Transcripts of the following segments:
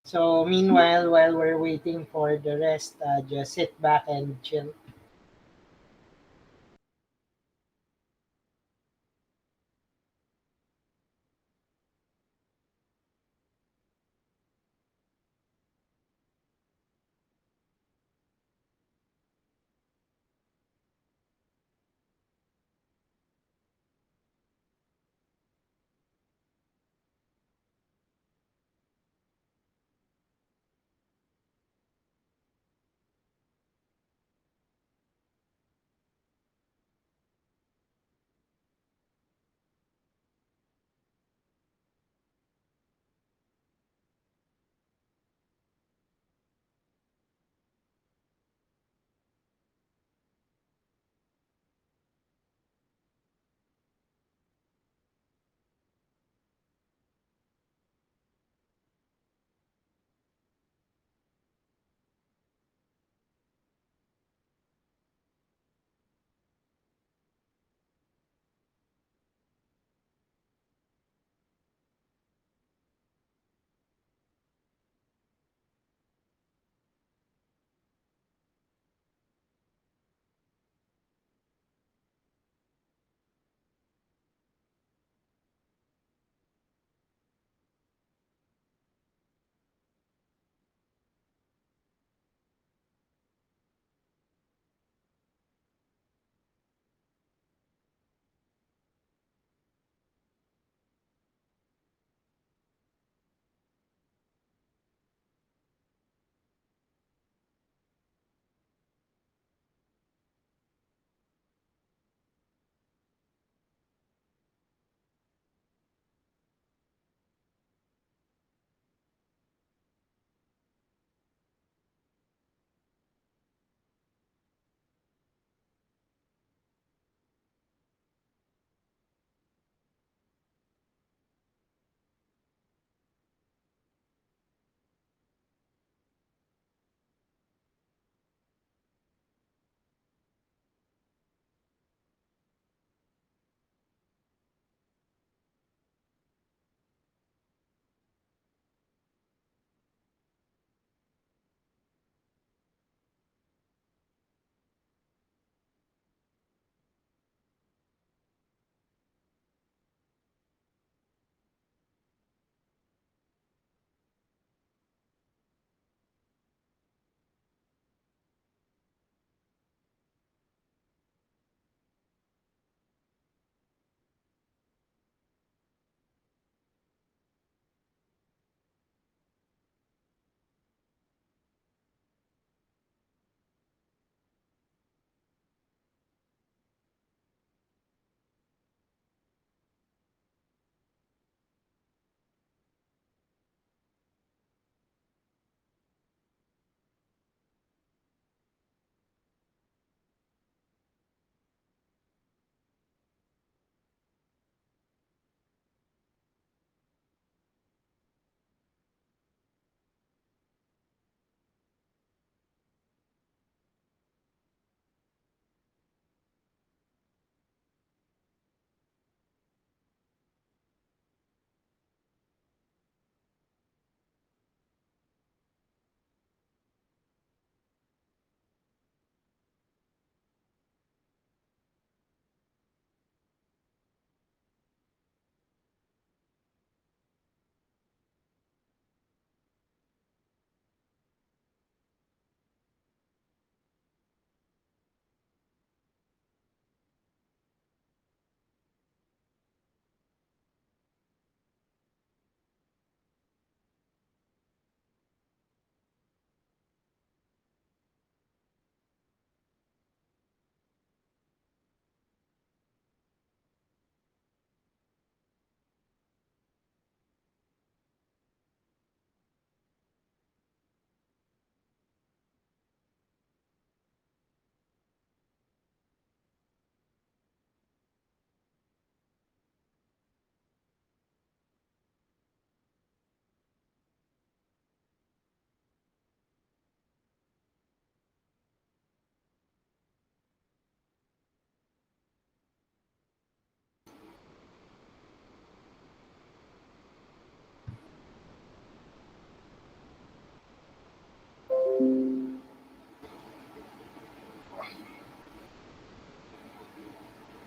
So meanwhile, while we're waiting for the rest, just sit back and chill.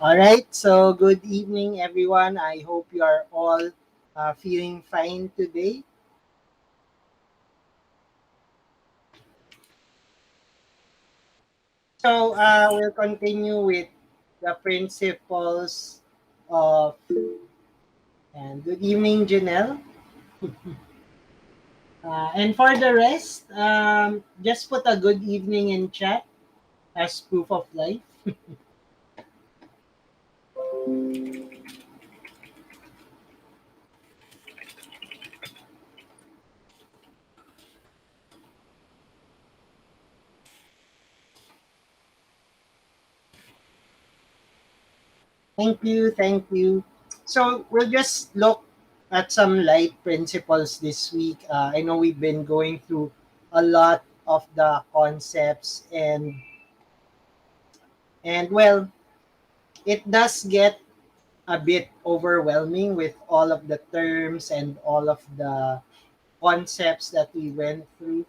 All right, so good evening, everyone. I hope you are all feeling fine today. So, we'll continue with the principles of, and good evening, Janelle. And for the rest, just put a good evening in chat as proof of life. Thank you, thank you. So we'll just look at some light principles this week. I know we've been going through a lot of the concepts and well, it does get a bit overwhelming with all of the terms and all of the concepts that we went through.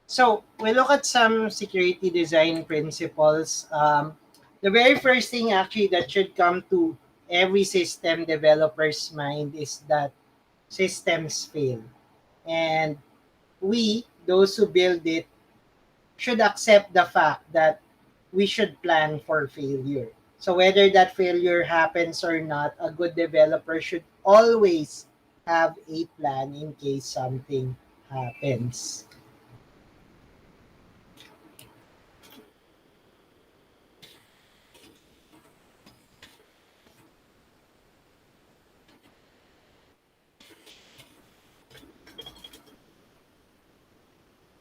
So we look at some security design principles. The very first thing actually that should come to every system developer's mind is that systems fail. And we, those who build it, should accept the fact that we should plan for failure. So whether that failure happens or not, a good developer should always have a plan in case something happens.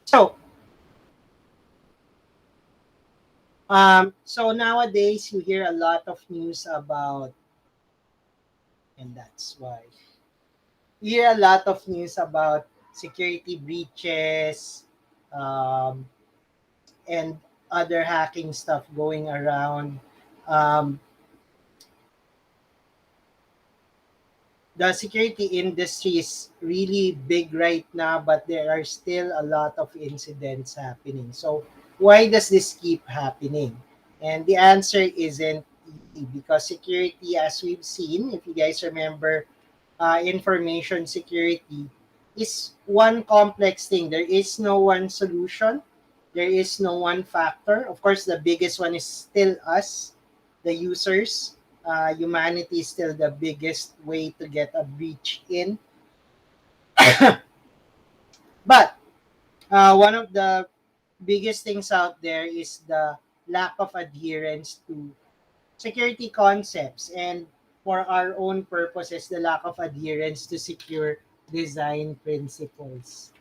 So so nowadays you hear a lot of news about, and that's why you hear a lot of news about security breaches, um, and other hacking stuff going around. Um, the security industry is really big right now, but there are still a lot of incidents happening. So why does this keep happening? And the answer isn't easy because security, as we've seen, if you guys remember, information security is one complex thing. There is no one solution. There is no one factor. Of course, the biggest one is still us, the users. Humanity is still the biggest way to get a breach in. But one of the biggest things out there is the lack of adherence to security concepts and for our own purposes, the lack of adherence to secure design principles.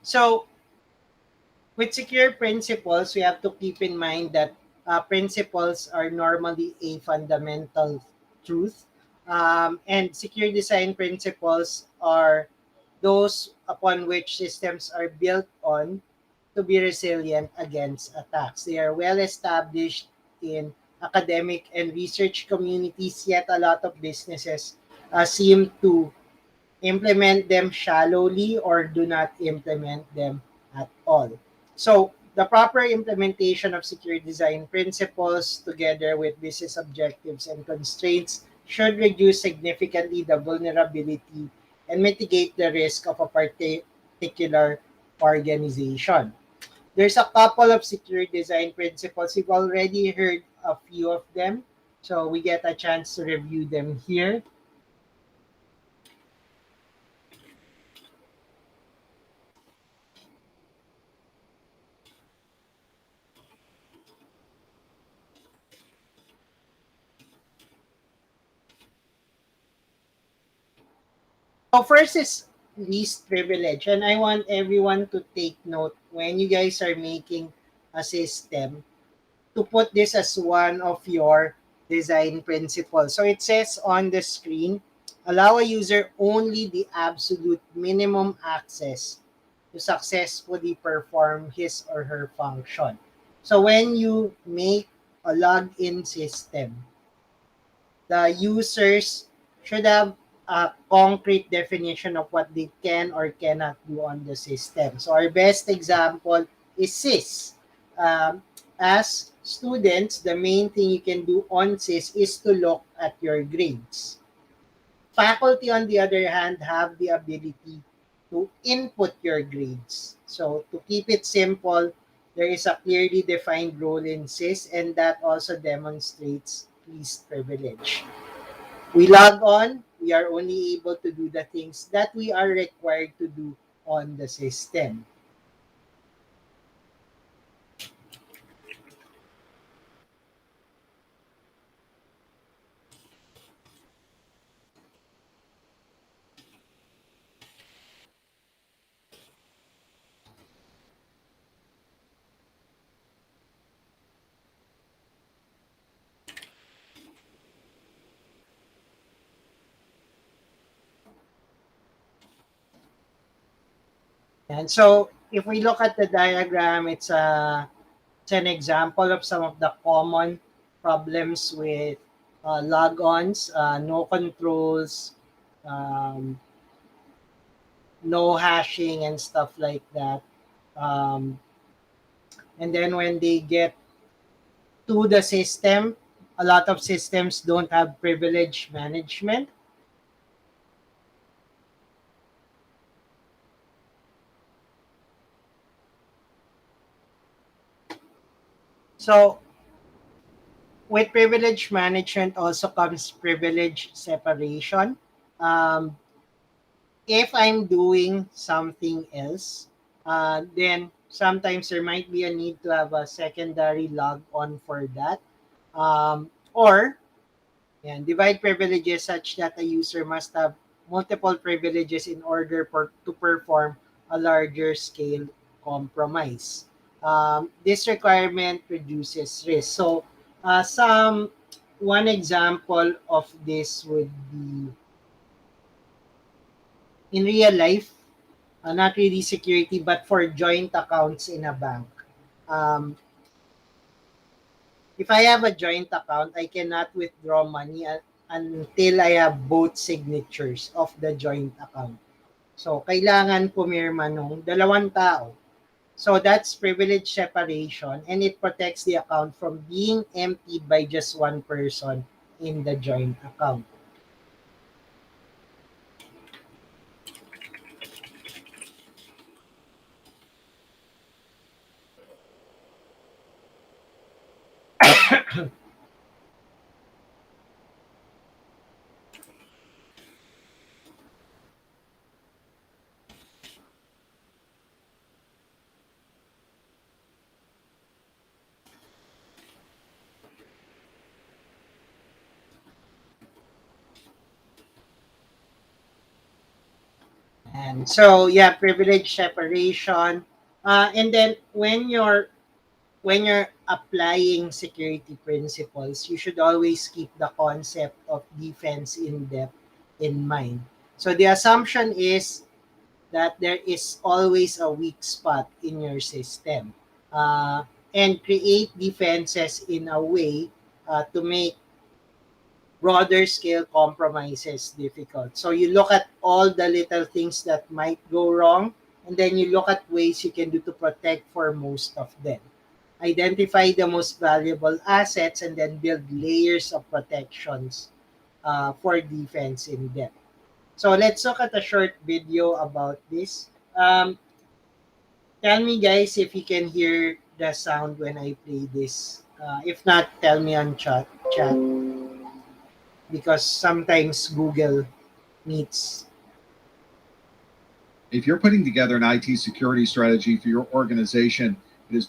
So, with secure principles, we have to keep in mind that principles are normally a fundamental truth. And secure design principles are those upon which systems are built on to be resilient against attacks. They are well established in academic and research communities, yet a lot of businesses seem to implement them shallowly or do not implement them at all. So, the proper implementation of secure design principles together with business objectives and constraints should reduce significantly the vulnerability and mitigate the risk of a particular organization. There's a couple of secure design principles. You've already heard a few of them, so we get a chance to review them here. So first is least privilege. And I want everyone to take note when you guys are making a system to put this as one of your design principles. So it says on the screen, allow a user only the absolute minimum access to successfully perform his or her function. So when you make a login system, the users should have a concrete definition of what they can or cannot do on the system. So our best example is SIS. As students, the main thing you can do on SIS is to look at your grades. Faculty, on the other hand, have the ability to input your grades. So to keep it simple, there is a clearly defined role in SIS, and that also demonstrates least privilege. We log on, we are only able to do the things that we are required to do on the system. And so if we look at the diagram, it's an example of some of the common problems with logons, no controls, um, no hashing and stuff like that. Um, and then when they get to the system, a lot of systems don't have privilege management. So with privilege management also comes privilege separation. Um, if I'm doing something else, then sometimes there might be a need to have a secondary log on for that. Or and divide privileges such that a user must have multiple privileges in order to perform a larger scale compromise. This requirement reduces risk. So, some one example of this would be in real life, not really security, but for joint accounts in a bank. Um, if I have a joint account, I cannot withdraw money until I have both signatures of the joint account. So, kailangan pumirma nung dalawang tao. So, that's privilege separation, and it protects the account from being emptied by just one person in the joint account. And so, yeah, privilege separation. And then when you're applying security principles, you should always keep the concept of defense in depth in mind. So the assumption is that there is always a weak spot in your system, uh, and create defenses in a way to make broader scale compromises difficult. So you look at all the little things that might go wrong, and then you look at ways you can do to protect for most of them. Identify the most valuable assets and then build layers of protections for defense in depth. So let's look at a short video about this. Tell me, guys, if you can hear the sound when I play this. If not, tell me on chat, because sometimes Google Meets. If you're putting together an IT security strategy for your organization, it is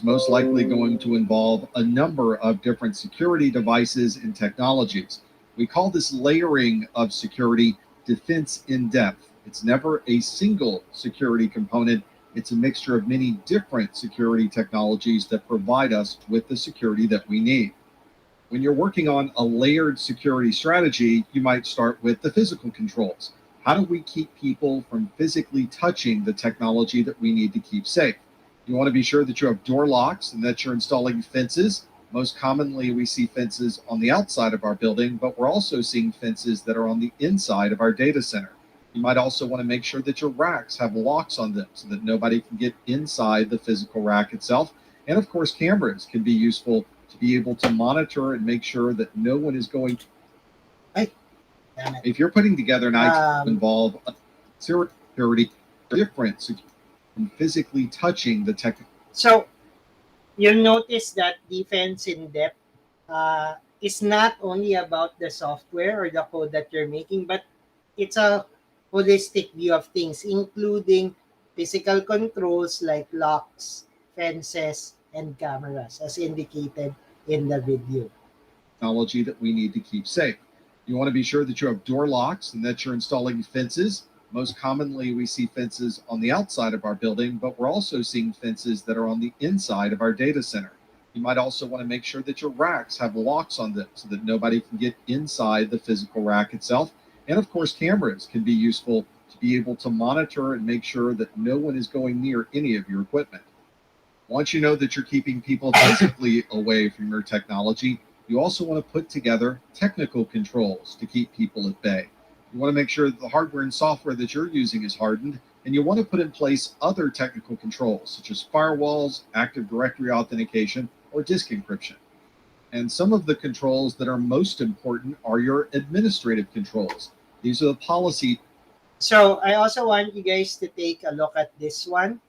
most likely going to involve a number of different security devices and technologies. We call this layering of security defense in depth. It's never a single security component. It's a mixture of many different security technologies that provide us with the security that we need. When you're working on a layered security strategy, you might start with the physical controls. How do we keep people from physically touching the technology that we need to keep safe? You want to be sure that you have door locks and that you're installing fences. Most commonly, we see fences on the outside of our building, but we're also seeing fences that are on the inside of our data center. You might also want to make sure that your racks have locks on them so that nobody can get inside the physical rack itself. And of course, cameras can be useful to be able to monitor and make sure that no one is going to. Ay, damn it. If you're putting together an IT involve security difference from physically touching the tech. So you'll notice that defense in depth is not only about the software or the code that you're making, but it's a holistic view of things, including physical controls like locks, fences, and cameras, as indicated in the video. Technology that we need to keep safe. You want to be sure that you have door locks and that you're installing fences. Most commonly, we see fences on the outside of our building, but we're also seeing fences that are on the inside of our data center. You might also want to make sure that your racks have locks on them so that nobody can get inside the physical rack itself. And of course, cameras can be useful to be able to monitor and make sure that no one is going near any of your equipment. Once you know that you're keeping people physically away from your technology, you also want to put together technical controls to keep people at bay. You want to make sure that the hardware and software that you're using is hardened, and you want to put in place other technical controls, such as firewalls, Active Directory authentication, or disk encryption. And some of the controls that are most important are your administrative controls. These are the policy. So I also want you guys to take a look at this one.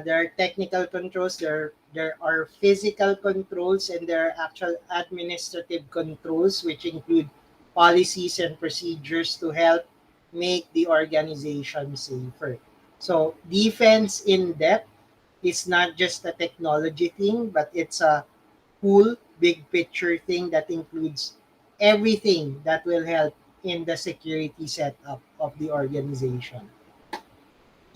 There are technical controls, there are physical controls, and there are actual administrative controls, which include policies and procedures to help make the organization safer. So defense in depth is not just a technology thing, but it's a cool big picture thing that includes everything that will help in the security setup of the organization.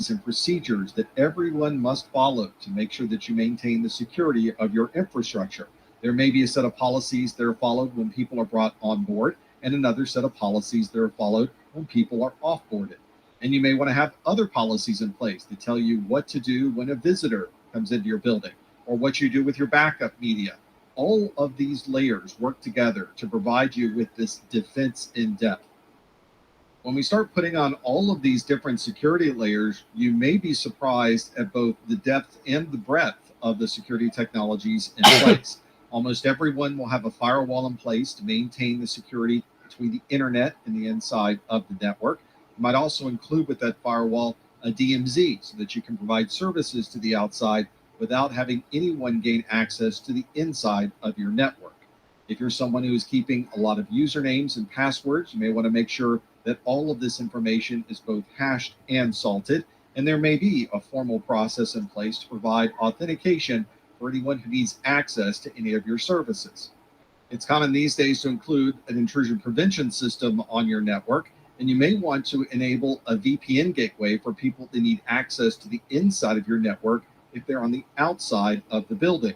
And procedures that everyone must follow to make sure that you maintain the security of your infrastructure. There may be a set of policies that are followed when people are brought on board, and another set of policies that are followed when people are offboarded. And you may want to have other policies in place to tell you what to do when a visitor comes into your building, or what you do with your backup media. All of these layers work together to provide you with this defense in depth. When we start putting on all of these different security layers, you may be surprised at both the depth and the breadth of the security technologies in place. Almost everyone will have a firewall in place to maintain the security between the internet and the inside of the network. You might also include with that firewall a DMZ so that you can provide services to the outside without having anyone gain access to the inside of your network. If you're someone who is keeping a lot of usernames and passwords, you may want to make sure that all of this information is both hashed and salted, and there may be a formal process in place to provide authentication for anyone who needs access to any of your services. It's common these days to include an intrusion prevention system on your network, and you may want to enable a VPN gateway for people that need access to the inside of your network if they're on the outside of the building.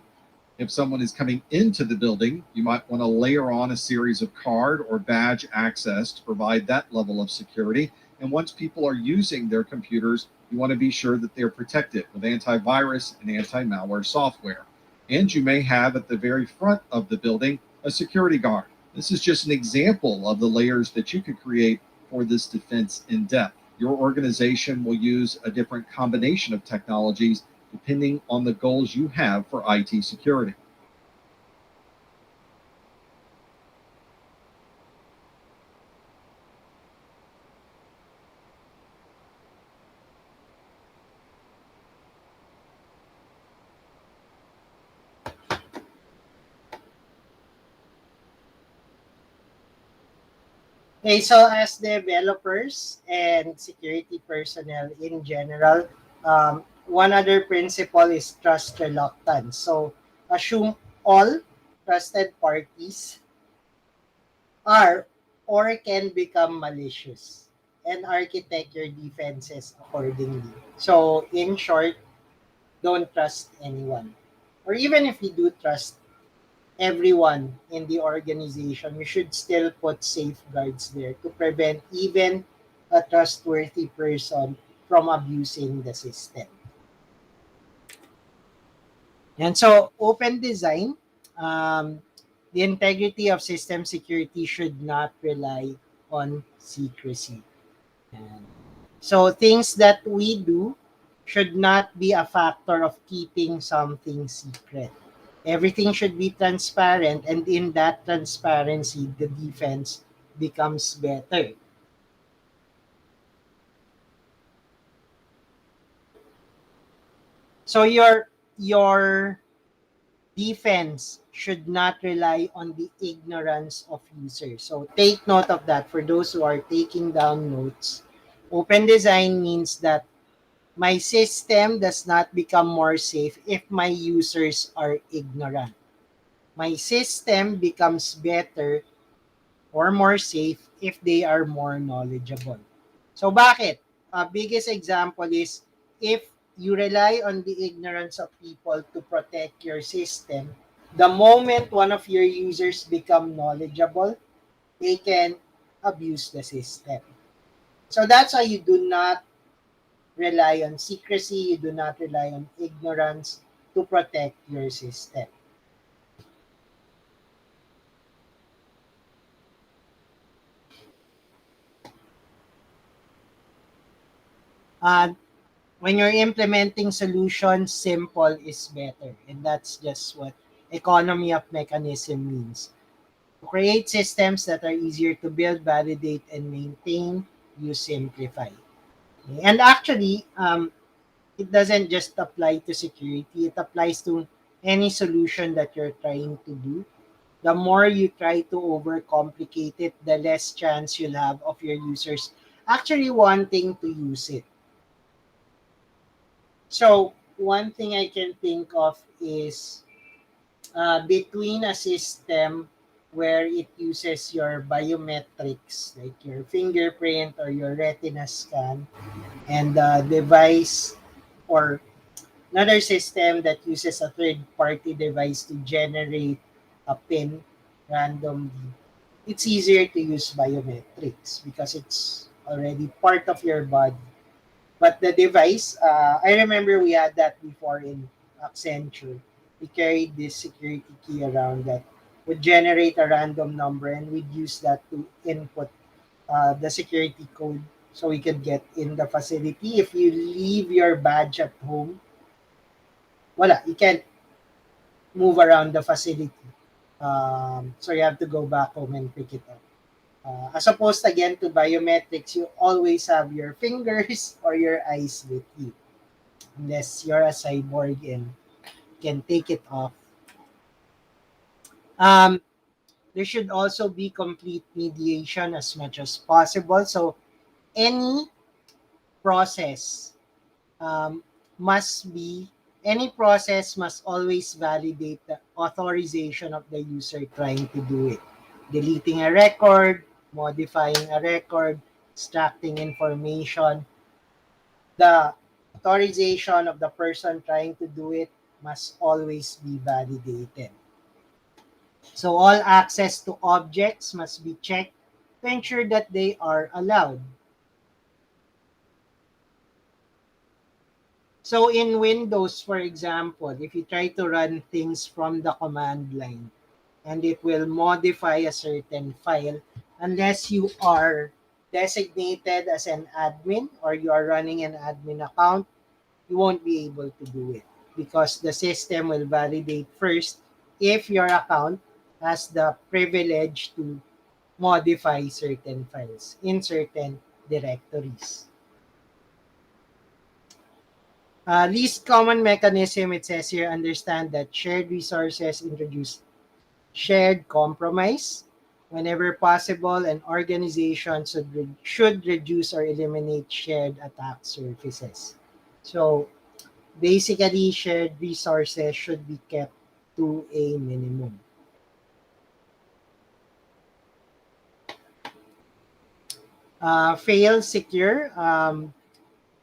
If someone is coming into the building, you might want to layer on a series of card or badge access to provide that level of security. And once people are using their computers, you want to be sure that they're protected with antivirus and anti-malware software. And you may have at the very front of the building a security guard. This is just an example of the layers that you could create for this defense in depth. Your organization will use a different combination of technologies depending on the goals you have for IT security. Okay, so as developers and security personnel in general, one other principle is trust reluctance. So assume all trusted parties are or can become malicious. and architect your defenses accordingly. So, in short, don't trust anyone. Or even if you do trust everyone in the organization, you should still put safeguards there to prevent even a trustworthy person from abusing the system. And so, open design, um, the integrity of system security should not rely on secrecy. And so, things that we do should not be a factor of keeping something secret. Everything should be transparent, and in that transparency, the defense becomes better. So, your defense should not rely on the ignorance of users. So take note of that for those who are taking down notes. Open design means that my system does not become more safe if my users are ignorant. My system becomes better or more safe if they are more knowledgeable. So bakit? Biggest example is if you rely on the ignorance of people to protect your system, the moment one of your users become knowledgeable, they can abuse the system. So that's why you do not rely on secrecy, you do not rely on ignorance to protect your system. Uh, when you're implementing solutions, simple is better. And that's just what economy of mechanism means. To create systems that are easier to build, validate, and maintain, you simplify. And actually, it doesn't just apply to security, it applies to any solution that you're trying to do. The more you try to overcomplicate it, the less chance you'll have of your users actually wanting to use it. So, one thing I can think of is between a system where it uses your biometrics, like your fingerprint or your retina scan, and the device or another system that uses a third party device to generate a PIN randomly. It's easier to use biometrics because it's already part of your body. But the device, I remember we had that before in Accenture. We carried this security key around that would generate a random number, and we'd use that to input the security code so we could get in the facility. If you leave your badge at home, wala, you can't move around the facility. So you have to go back home and pick it up. As opposed again to biometrics, you always have your fingers or your eyes with you, unless you're a cyborg and can take it off. Um, there should also be complete mediation as much as possible. So any process um, must be any process must always validate the authorization of the user trying to do it. Deleting a record, modifying a record, extracting information, the authorization of the person trying to do it must always be validated. So all access to objects must be checked to ensure that they are allowed. So in Windows, for example, if you try to run things from the command line and it will modify a certain file, unless you are designated as an admin or you are running an admin account, you won't be able to do it because the system will validate first if your account has the privilege to modify certain files in certain directories. Least common mechanism, it says here, understand that shared resources introduce shared compromise. Whenever possible, an organization should reduce or eliminate shared attack surfaces. So basically, shared resources should be kept to a minimum. Fail secure,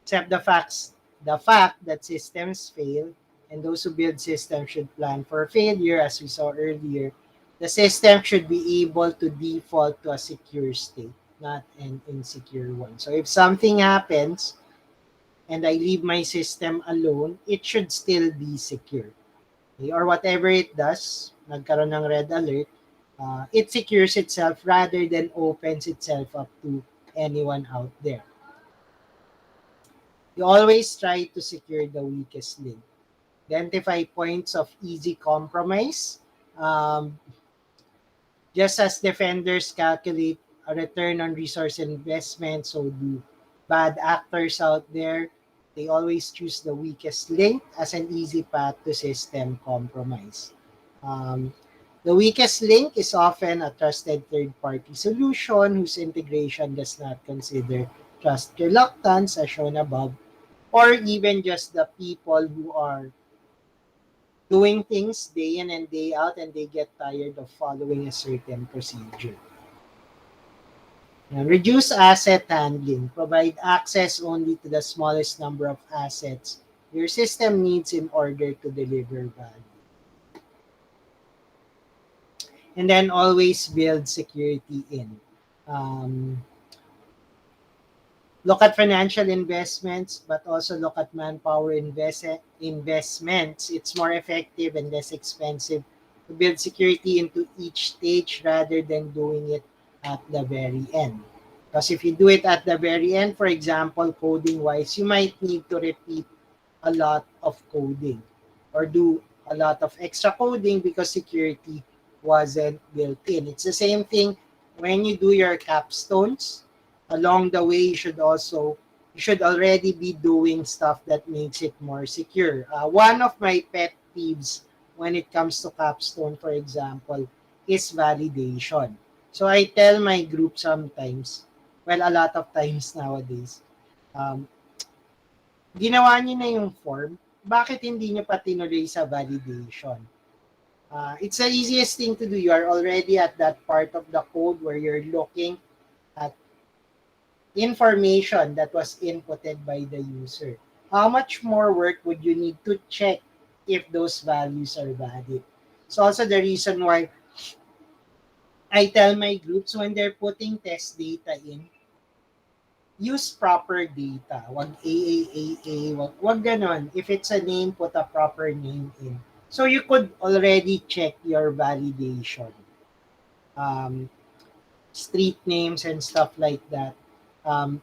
except the fact that systems fail, and those who build systems should plan for failure, as we saw earlier. The system should be able to default to a secure state, not an insecure one. So if something happens and I leave my system alone, it should still be secure. Okay? Or whatever it does, nagkaroon ng red alert, it secures itself rather than opens itself up to anyone out there. You always try to secure the weakest link. Identify points of easy compromise. Um, just as defenders calculate a return on resource investment, so do bad actors out there. They always choose the weakest link as an easy path to system compromise. Um, the weakest link is often a trusted third party solution whose integration does not consider trust reluctance, as shown above, or even just the people who are doing things day in and day out and they get tired of following a certain procedure. And reduce asset handling. Provide access only to the smallest number of assets your system needs in order to deliver value. And then always build security in. Um, Look at financial investments, but also look at manpower investments. It's more effective and less expensive to build security into each stage rather than doing it at the very end. Because if you do it at the very end, for example, coding wise, you might need to repeat a lot of coding or do a lot of extra coding because security wasn't built in. It's the same thing when you do your capstones. Along the way, you should already be doing stuff that makes it more secure. One of my pet peeves when it comes to capstone, for example, is validation. So I tell my group sometimes, well, a lot of times nowadays, um, ginawa niyo na yung form, bakit hindi niyo pa tinuloy sa validation? It's the easiest thing to do. You are already at that part of the code where you're looking at information that was inputted by the user. How much more work would you need to check if those values are valid? It's also the reason why I tell my groups when they're putting test data in, use proper data. Wag AAAA, wag ganon. If it's a name, put a proper name in. So you could already check your validation. Um, Street names and stuff like that. Um,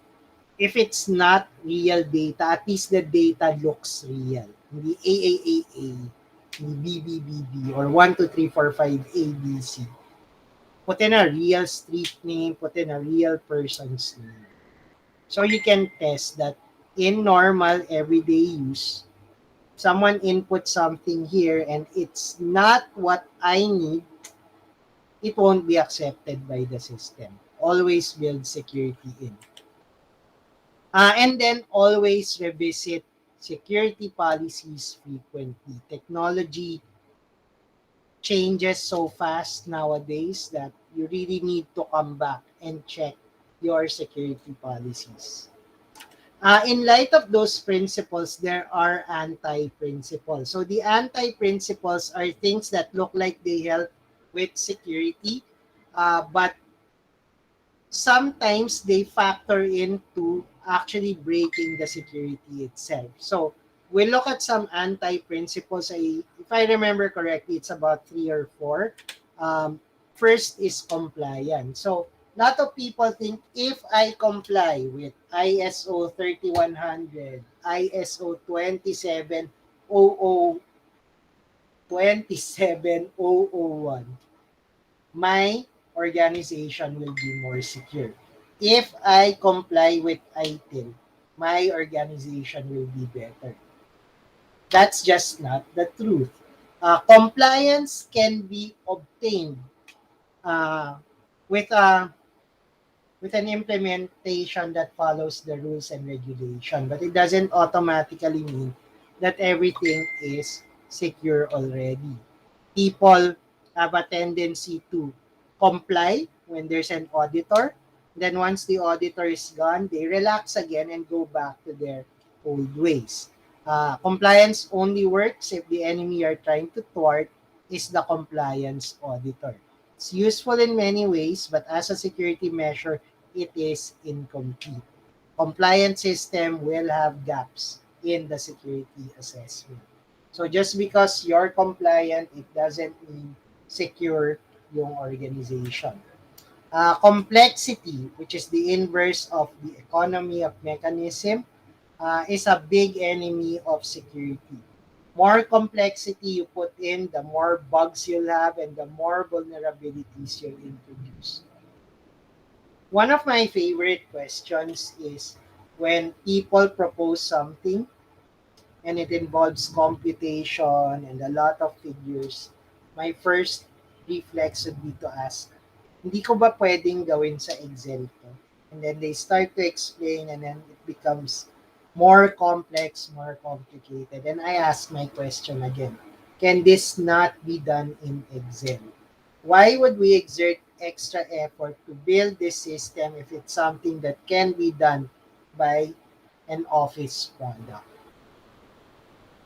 if it's not real data, at least the data looks real. Hindi AAAA, hindi BBBB, or 1, 2, 3, 4, 5 ABC. Put in a real street name, put in a real person's name. So you can test that in normal everyday use, someone input something here and it's not what I need, it won't be accepted by the system. Always build security in. And then always revisit security policies frequently. Technology changes so fast nowadays that you really need to come back and check your security policies. In light of those principles, there are anti-principles. So the anti-principles are things that look like they help with security, but sometimes they factor into actually breaking the security itself. So we look at some anti-principles. If I remember correctly, it's about 3 or 4. Um, First is compliance. So a lot of people think if I comply with ISO 3100, ISO 27001, my organization will be more secure. If I comply with ITIL, my organization will be better. That's just not the truth. Compliance can be obtained uh, with a with an implementation that follows the rules and regulation, but it doesn't automatically mean that everything is secure already. People have a tendency to comply when there's an auditor, Then once the auditor is gone, they relax again and go back to their old ways. Compliance only works if the enemy you're trying to thwart is the compliance auditor. It's useful in many ways, but as a security measure, it is incomplete. Compliance system will have gaps in the security assessment. So just because you're compliant, it doesn't mean secure yung organization. Complexity, which is the inverse of the economy of mechanism, is a big enemy of security. More complexity you put in, the more bugs you'll have and the more vulnerabilities you'll introduce. One of my favorite questions is when people propose something and it involves computation and a lot of figures, my first reflex would be to ask, hindi ko ba pwedeng gawin sa Excel to? And then they start to explain and then it becomes more complex, more complicated. And I ask my question again, can this not be done in Excel? Why would we exert extra effort to build this system if it's something that can be done by an office product?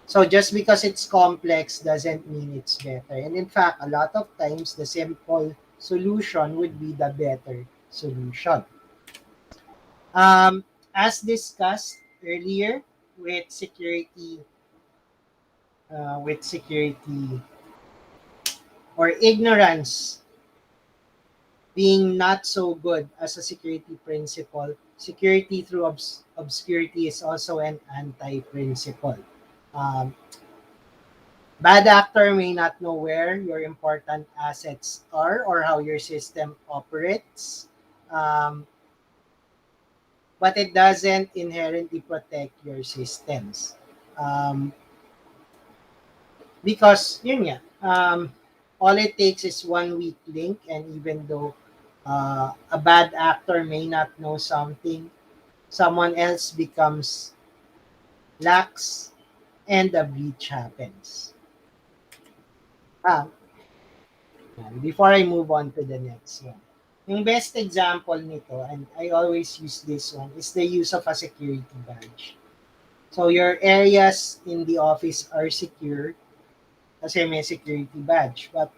So just because it's complex doesn't mean it's better. And in fact, a lot of times the simple solution would be the better solution. As discussed earlier with security or ignorance being not so good as a security principle, security through obscurity is also an anti-principle. Um, Bad actor may not know where your important assets are or how your system operates, um, but it doesn't inherently protect your systems. Um, because, yun nga, all it takes is one weak link, and even though a bad actor may not know something, someone else becomes lax and a breach happens. Ah, Before I move on to the next one. Yung best example nito, and I always use this one, is the use of a security badge. So your areas in the office are secure kasi may security badge. But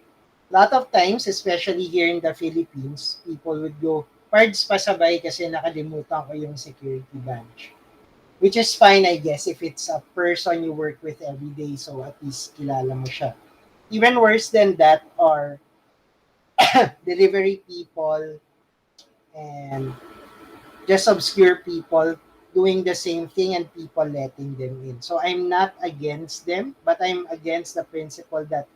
a lot of times, especially here in the Philippines, people would go, pards pa sabay kasi nakalimutan ko yung security badge. Which is fine, I guess, if it's a person you work with every day, so at least kilala mo siya. Even worse than that are delivery people and just obscure people doing the same thing and people letting them in. So I'm not against them, but I'm against the principle that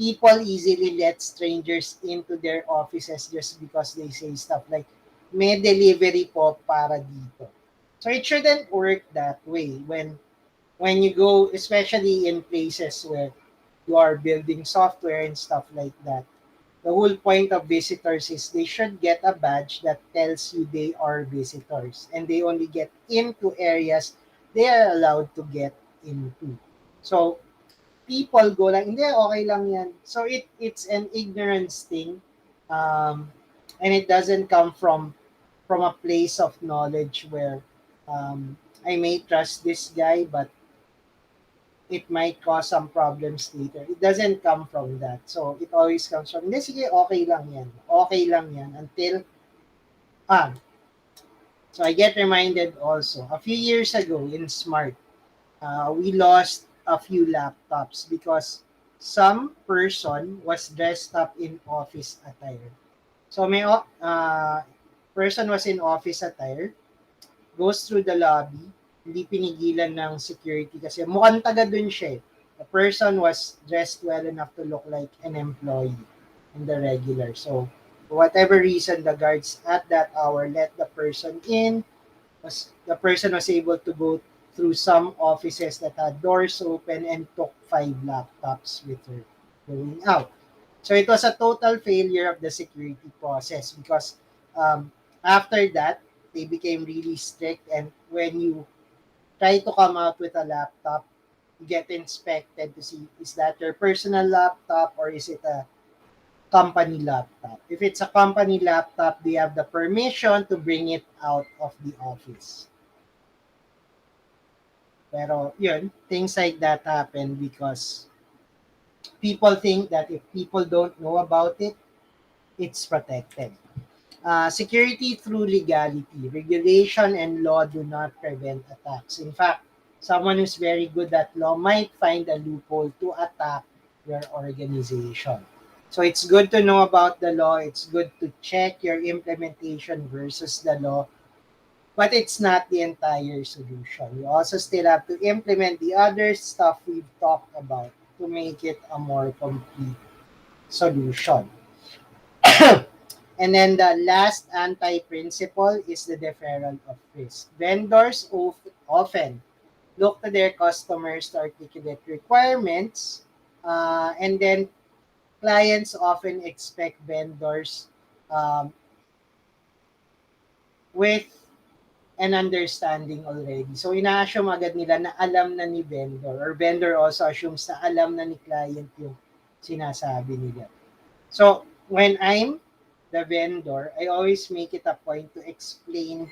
people easily let strangers into their offices just because they say stuff like, may delivery po para dito. So it shouldn't work that way when you go, especially in places where you are building software and stuff like that. The whole point of visitors is they should get a badge that tells you they are visitors and they only get into areas they are allowed to get into. So people go like, hindi, okay lang yan. So it's an ignorance thing. And it doesn't come from a place of knowledge where I may trust this guy, but it might cause some problems later. It doesn't come from that. So, it always comes from, hindi, sige, okay lang yan. Okay lang yan until, ah, so I get reminded also, a few years ago in Smart, we lost a few laptops because some person was dressed up in office attire. So, person was in office attire, goes through the lobby, hindi pinigilan ng security kasi mukhang taga dun siya eh. The person was dressed well enough to look like an employee in the regular. So, for whatever reason, the guards at that hour let the person in. The person was able to go through some offices that had doors open and took 5 laptops with her going out. So it was a total failure of the security process because after that, they became really strict. And when you try to come out with a laptop, you get inspected to see is that your personal laptop or is it a company laptop. If it's a company laptop, they have the permission to bring it out of the office. Pero yun, things like that happen because people think that if people don't know about it, it's protected. Security through legality. Regulation and law do not prevent attacks. In fact, someone who's very good at law might find a loophole to attack your organization. So it's good to know about the law. It's good to check your implementation versus the law, but it's not the entire solution. You also still have to implement the other stuff we've talked about to make it a more complete solution. And then the last anti-principle is the deferral of risk. Vendors often look to their customers to articulate requirements, and then clients often expect vendors um, with an understanding already. So ina-assume agad nila na alam na ni vendor, or vendor also assumes na alam na ni client yung sinasabi nila. So when I'm the vendor, I always make it a point to explain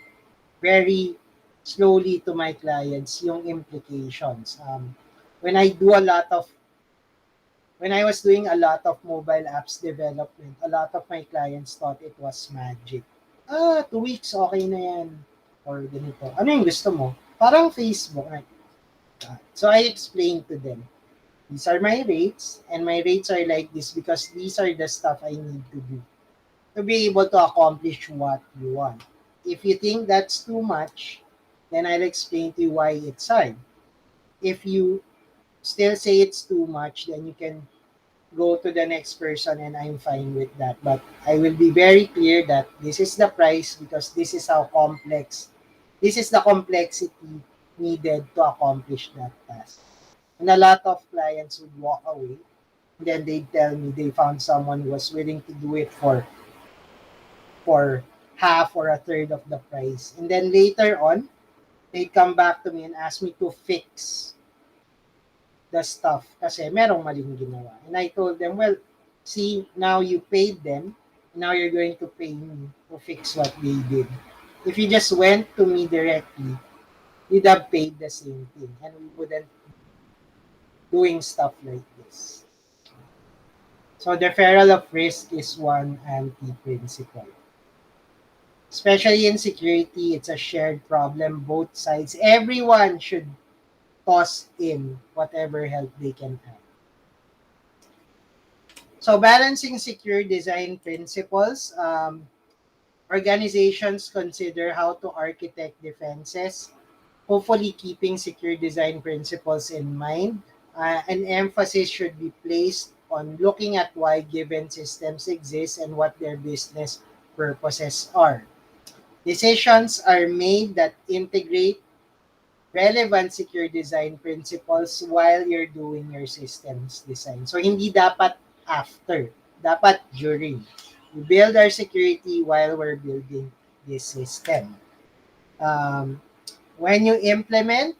very slowly to my clients yung implications. When I do a lot of when I was doing a lot of mobile apps development, a lot of my clients thought it was magic. 2 weeks, okay na yan. Or ganito. Ano yung gusto mo? Parang Facebook. So I explained to them, these are my rates, and my rates are like this because these are the stuff I need to do to be able to accomplish what you want. If you think that's too much, then I'll explain to you why it's hard. If you still say it's too much, then you can go to the next person and I'm fine with that. But I will be very clear that this is the price because this is this is the complexity needed to accomplish that task. And a lot of clients would walk away. And then they tell me they found someone who was willing to do it for half or a third of the price. And then later on, they come back to me and ask me to fix the stuff kasi merong maling ginawa. And I told them, well, see, now you paid them, now you're going to pay me to fix what they did. If you just went to me directly, you'd have paid the same thing and we wouldn't doing stuff like this. So deferral of risk is one anti-principle. Especially in security, it's a shared problem. Both sides, everyone should toss in whatever help they can have. So balancing secure design principles, organizations consider how to architect defenses, hopefully keeping secure design principles in mind. An emphasis should be placed on looking at why given systems exist and what their business purposes are. Decisions are made that integrate relevant secure design principles while you're doing your systems design. So, hindi dapat after. Dapat during. We build our security while we're building this system. When you implement,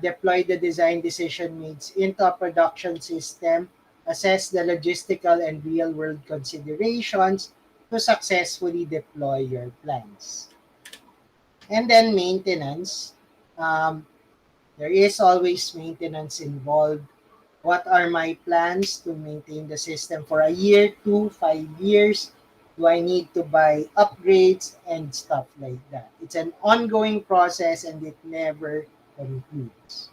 deploy the design decision made into a production system, assess the logistical and real-world considerations to successfully deploy your plans. And then maintenance. Um, there is always maintenance involved. What are my plans to maintain the system for a year, 5 years? Do I need to buy upgrades and stuff like that? It's an ongoing process and it never concludes.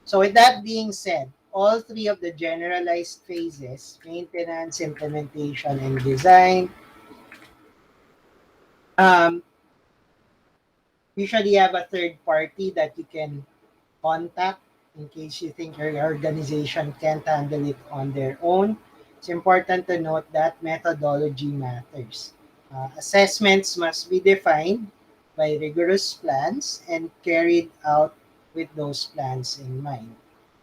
So with that being said, all three of the generalized phases, maintenance, implementation, and design, um, usually have a third party that you can contact in case you think your organization can't handle it on their own. It's important to note that methodology matters. Assessments must be defined by rigorous plans and carried out with those plans in mind.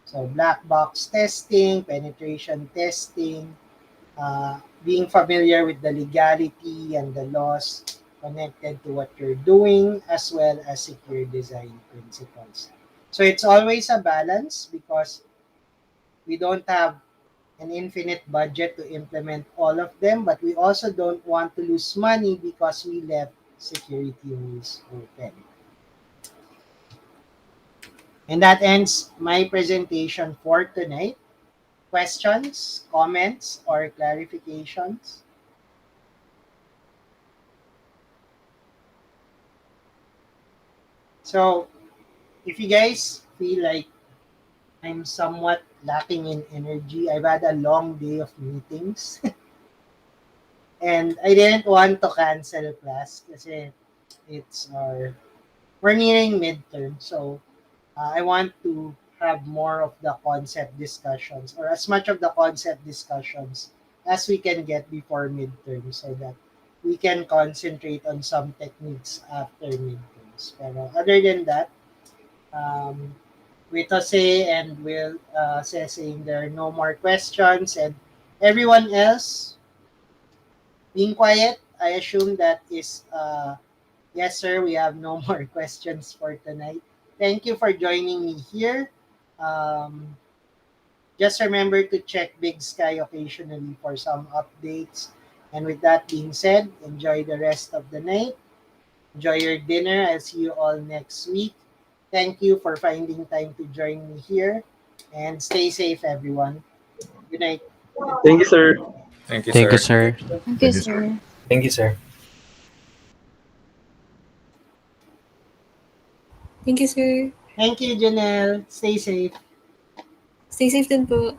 So, black box testing, penetration testing, being familiar with the legality and the laws connected to what you're doing, as well as secure design principles. So it's always a balance because we don't have an infinite budget to implement all of them, but we also don't want to lose money because we left security rules open. And that ends my presentation for tonight. Questions, comments, or clarifications? So, if you guys feel like I'm somewhat lacking in energy, I've had a long day of meetings and I didn't want to cancel class kasi it's we're nearing midterm. So, I want to have more of the concept discussions or as much of the concept discussions as we can get before midterm so that we can concentrate on some techniques after midterms. Pero other than that, um, with Jose and Will saying there are no more questions and everyone else being quiet, I assume that is yes, sir. We have no more questions for tonight. Thank you for joining me here. Um, just remember to check Big Sky occasionally for some updates. And with that being said, enjoy the rest of the night. Enjoy your dinner. I'll see you all next week. Thank you for finding time to join me here. And stay safe, everyone. Good night. Thank you, sir. Thank you, Thank you, sir. sir. Thank you, Thank you. sir. Thank you, sir. Thank you, sir. Thank you, Janelle. Stay safe. Stay safe din po.